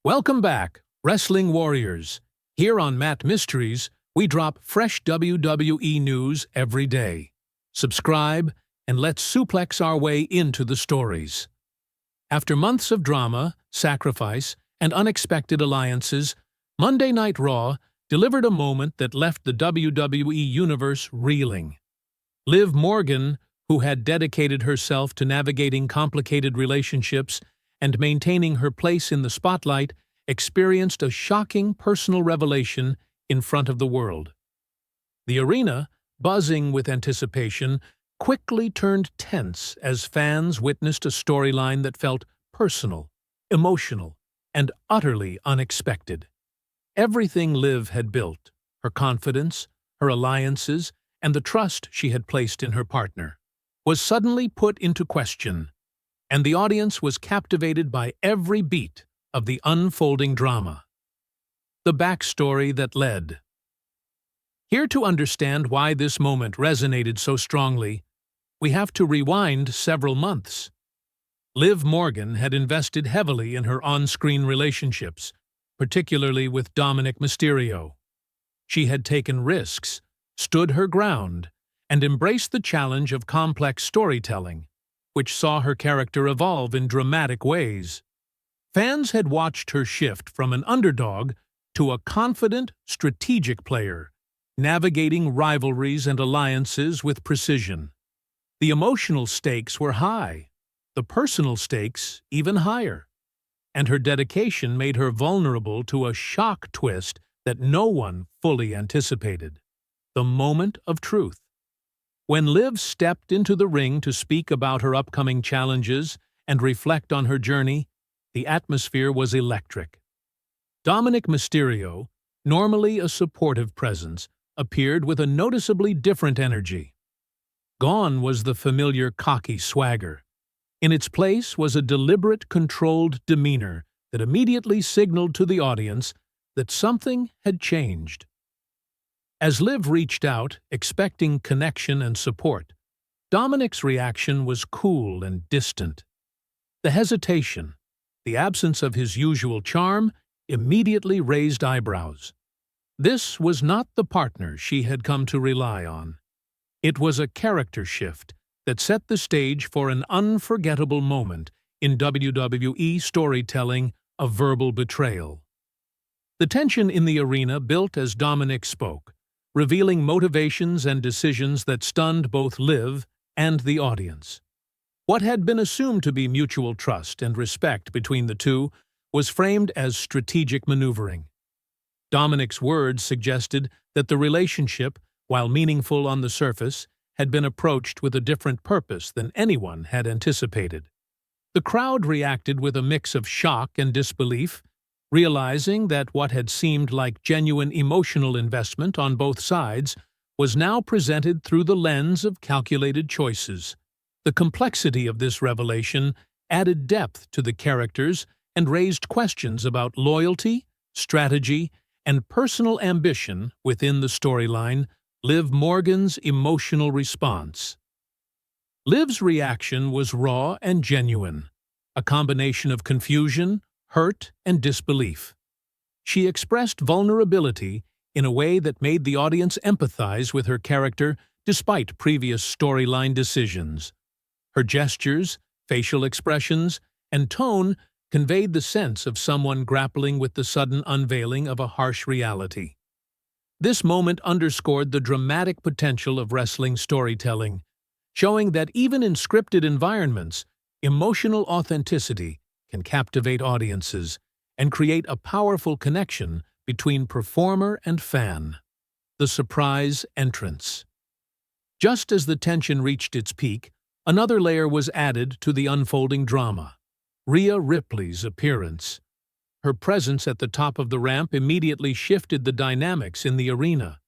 Welcome back, Wrestling Warriors. Here on Matt Mysteries, we drop fresh WWE news every day. Subscribe, and let's suplex our way into the stories. After months of drama, sacrifice, and unexpected alliances, Monday Night Raw delivered a moment that left the WWE Universe reeling. Liv Morgan, who had dedicated herself to navigating complicated relationships and maintaining her place in the spotlight, experienced a shocking personal revelation in front of the world. The arena, buzzing with anticipation, quickly turned tense as fans witnessed a storyline that felt personal, emotional, and utterly unexpected. Everything Liv had built, her confidence, her alliances, and the trust she had placed in her partner, was suddenly put into question, and the audience was captivated by every beat of the unfolding drama. The backstory that led. Here to understand why this moment resonated so strongly, we have to rewind several months. Liv Morgan had invested heavily in her on-screen relationships, particularly with Dominik Mysterio. She had taken risks, stood her ground, and embraced the challenge of complex storytelling, which saw her character evolve in dramatic ways. Fans had watched her shift from an underdog to a confident, strategic player, navigating rivalries and alliances with precision. The emotional stakes were high, the personal stakes even higher, and her dedication made her vulnerable to a shock twist that no one fully anticipated: the moment of truth. When Liv stepped into the ring to speak about her upcoming challenges and reflect on her journey, the atmosphere was electric. Dominik Mysterio, normally a supportive presence, appeared with a noticeably different energy. Gone was the familiar cocky swagger. In its place was a deliberate, controlled demeanor that immediately signaled to the audience that something had changed. As Liv reached out, expecting connection and support, Dominik's reaction was cool and distant. The hesitation, the absence of his usual charm, immediately raised eyebrows. This was not the partner she had come to rely on. It was a character shift that set the stage for an unforgettable moment in WWE storytelling of verbal betrayal. The tension in the arena built as Dominic spoke, revealing motivations and decisions that stunned both Liv and the audience. What had been assumed to be mutual trust and respect between the two was framed as strategic maneuvering. Dominic's words suggested that the relationship, while meaningful on the surface, had been approached with a different purpose than anyone had anticipated. The crowd reacted with a mix of shock and disbelief, realizing that what had seemed like genuine emotional investment on both sides was now presented through the lens of calculated choices. The complexity of this revelation added depth to the characters and raised questions about loyalty, strategy, and personal ambition within the storyline. Liv Morgan's emotional response. Liv's reaction was raw and genuine, a combination of confusion, hurt, and disbelief. She expressed vulnerability in a way that made the audience empathize with her character despite previous storyline decisions. Her gestures, facial expressions, and tone conveyed the sense of someone grappling with the sudden unveiling of a harsh reality. This moment underscored the dramatic potential of wrestling storytelling, showing that even in scripted environments, emotional authenticity can captivate audiences and create a powerful connection between performer and fan. The surprise entrance. Just as the tension reached its peak, another layer was added to the unfolding drama: Ria Ripley's appearance. Her presence at the top of the ramp immediately shifted the dynamics in the arena.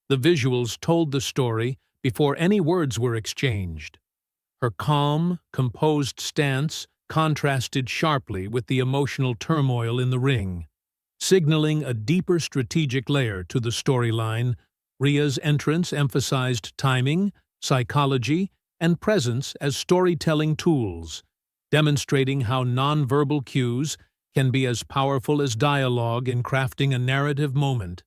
The visuals told the story before any words were exchanged. Her calm, composed stance contrasted sharply with the emotional turmoil in the ring, signaling a deeper strategic layer to the storyline. Ria's entrance emphasized timing, psychology, and presence as storytelling tools, demonstrating how nonverbal cues can be as powerful as dialogue in crafting a narrative moment,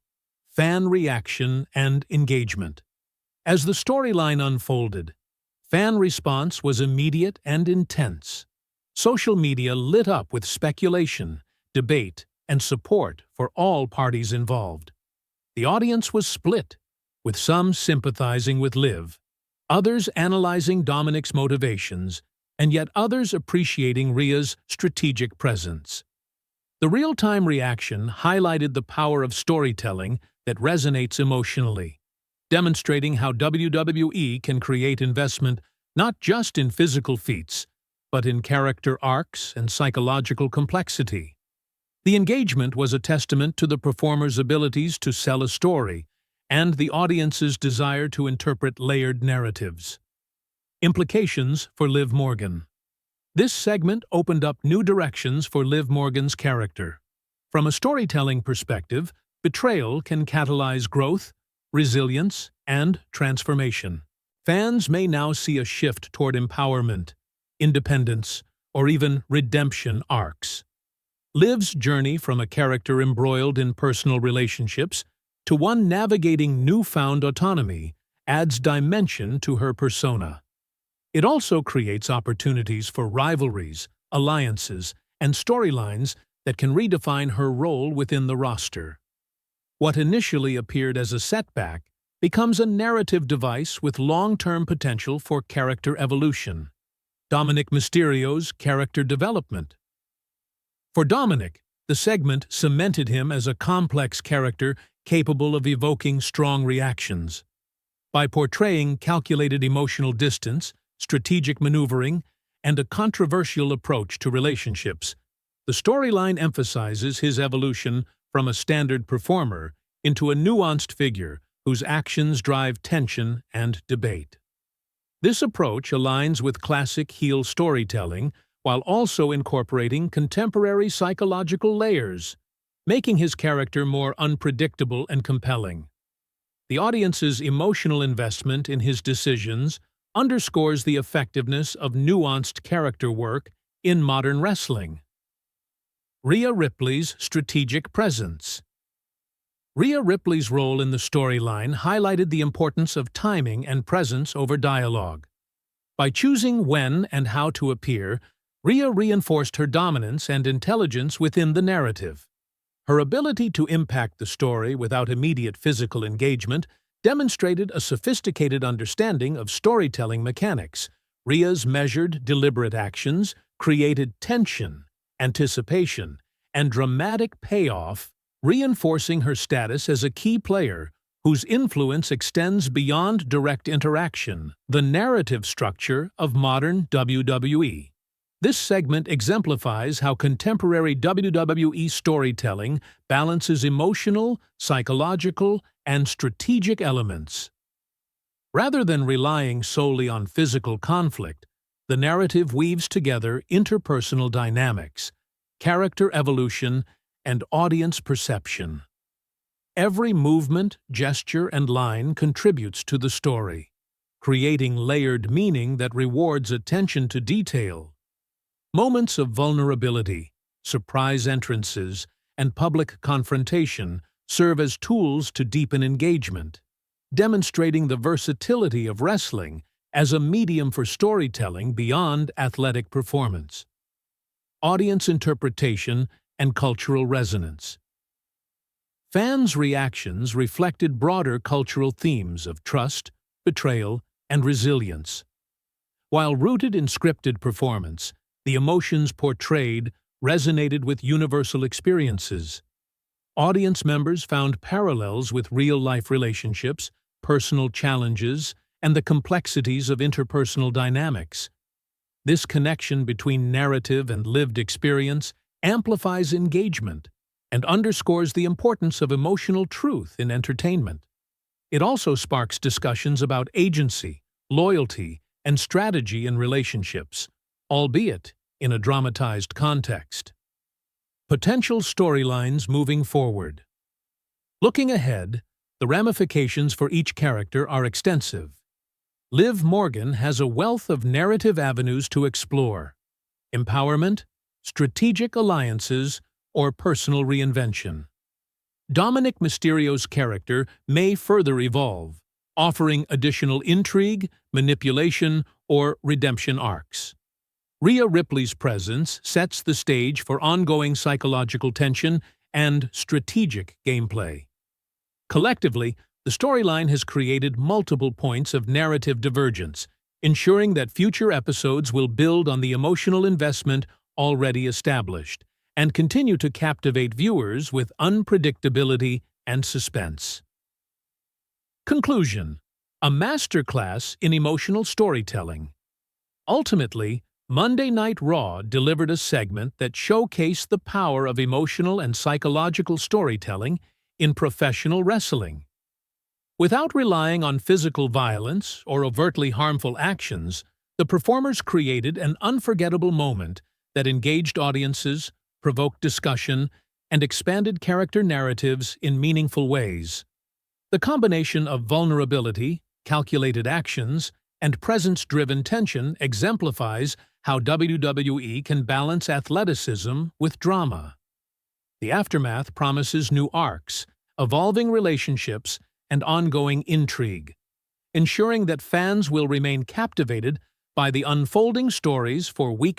fan reaction, and engagement. As the storyline unfolded, fan response was immediate and intense. Social media lit up with speculation, debate, and support for all parties involved. The audience was split, with some sympathizing with Liv, others analyzing Dominic's motivations, and yet others appreciating Ria's strategic presence. The real-time reaction highlighted the power of storytelling that resonates emotionally, demonstrating how WWE can create investment not just in physical feats, but in character arcs and psychological complexity. The engagement was a testament to the performer's abilities to sell a story and the audience's desire to interpret layered narratives. Implications for Liv Morgan. This segment opened up new directions for Liv Morgan's character. From a storytelling perspective, Betrayal can catalyze growth, resilience, and transformation. Fans may now see a shift toward empowerment, independence, or even redemption arcs. Liv's journey from a character embroiled in personal relationships to one navigating newfound autonomy adds dimension to her persona. It also creates opportunities for rivalries, alliances, and storylines that can redefine her role within the roster. What initially appeared as a setback becomes a narrative device with long-term potential for character evolution. Dominik Mysterio's character development. For Dominic, the segment cemented him as a complex character capable of evoking strong reactions. By portraying calculated emotional distance, strategic maneuvering, and a controversial approach to relationships, the storyline emphasizes his evolution from a standard performer into a nuanced figure whose actions drive tension and debate. This approach aligns with classic heel storytelling while also incorporating contemporary psychological layers, making his character more unpredictable and compelling. The audience's emotional investment in his decisions underscores the effectiveness of nuanced character work in modern wrestling. Ria Ripley's strategic presence. Ria Ripley's role in the storyline highlighted the importance of timing and presence over dialogue. By choosing when and how to appear, Ria reinforced her dominance and intelligence within the narrative. Her ability to impact the story without immediate physical engagement demonstrated a sophisticated understanding of storytelling mechanics. Ria's measured, deliberate actions created tension, anticipation, and dramatic payoff, reinforcing her status as a key player whose influence extends beyond direct interaction. The narrative structure of modern WWE. This segment exemplifies how contemporary WWE storytelling balances emotional, psychological, and strategic elements. Rather than relying solely on physical conflict, the narrative weaves together interpersonal dynamics, character evolution, and audience perception. Every movement, gesture, and line contributes to the story, creating layered meaning that rewards attention to detail. Moments of vulnerability, surprise entrances, and public confrontation serve as tools to deepen engagement, demonstrating the versatility of wrestling as a medium for storytelling beyond athletic performance. Audience interpretation and cultural resonance. Fans' reactions reflected broader cultural themes of trust, betrayal, and resilience. While rooted in scripted performance, the emotions portrayed resonated with universal experiences. Audience members found parallels with real-life relationships, personal challenges, and the complexities of interpersonal dynamics. This connection between narrative and lived experience amplifies engagement and underscores the importance of emotional truth in entertainment. It also sparks discussions about agency, loyalty, and strategy in relationships, albeit in a dramatized context. Potential storylines moving forward. Looking ahead, the ramifications for each character are extensive. Liv Morgan has a wealth of narrative avenues to explore: empowerment, strategic alliances, or personal reinvention. Dominik Mysterio's character may further evolve, offering additional intrigue, manipulation, or redemption arcs. Ria Ripley's presence sets the stage for ongoing psychological tension and strategic gameplay. Collectively, the storyline has created multiple points of narrative divergence, ensuring that future episodes will build on the emotional investment already established and continue to captivate viewers with unpredictability and suspense. Conclusion: a masterclass in emotional storytelling. Ultimately, Monday Night Raw delivered a segment that showcased the power of emotional and psychological storytelling in professional wrestling. Without relying on physical violence or overtly harmful actions, the performers created an unforgettable moment that engaged audiences, provoked discussion, and expanded character narratives in meaningful ways. The combination of vulnerability, calculated actions, and presence-driven tension exemplifies how WWE can balance athleticism with drama. The aftermath promises new arcs, evolving relationships, and ongoing intrigue, ensuring that fans will remain captivated by the unfolding stories for weeks